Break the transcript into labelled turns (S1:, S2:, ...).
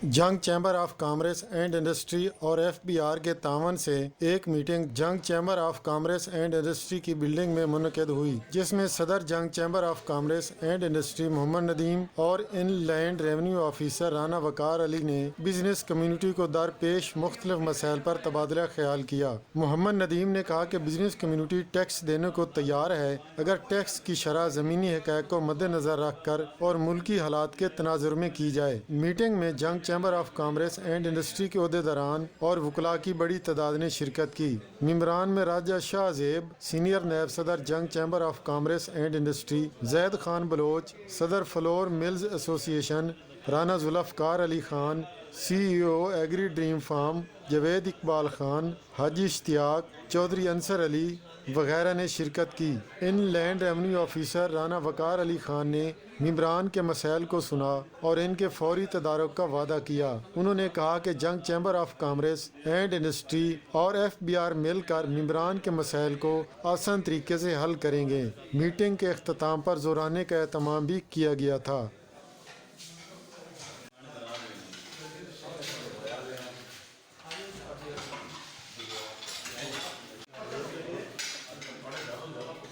S1: جنگ chamber of commerce and industry اور F B R کے تعاون سے ایک meeting Jhang chamber of commerce and industry کی بلڈنگ میں منعقد ہوئی، جس میں صدر Jhang chamber of commerce and industry Muhammad Nadeem اور inland revenue officer Rana Waqar Ali نے بزنس کمیونٹی کو درپیش مختلف مسائل پر تبادلہ خیال کیا۔ محمد ندیم نے کہا کہ بزنس کمیونٹی ٹیکس دینے کو تیار ہے اگر ٹیکس کی شرح زمینی حقائق کو مد نظر رکھ کر اور ملکی حالات کے تناظر میں کی جائے۔ میٹنگ میں جنگ chamber of commerce and industry کے عہدیداران اور وکلاء کی بڑی تعداد نے شرکت کی۔ ممبران میں راجہ شاہ زیب، سینئر نیب صدر Jhang chamber of commerce and industry, Zaid Khan Baloch, صدر flour mills association, Rana Zulfiqar Ali Khan, C E O agri dream farm, Javed Iqbal Khan, Haji Ishtiaq, Chaudhry Ansar Ali وغیرہ نے شرکت کی۔ Inland revenue officer Rana Waqar Ali Khan نے ممبران کے مسائل کو سنا اور ان کے فوری تدارک کا وعدہ کیا۔ انہوں نے کہا کہ جنگ chamber of commerce and industry اور ایف بی آر مل کر ممبران کے مسائل کو آسان طریقے سے حل کریں گے۔ میٹنگ کے اختتام پر زورانے کا اہتمام بھی کیا گیا تھا۔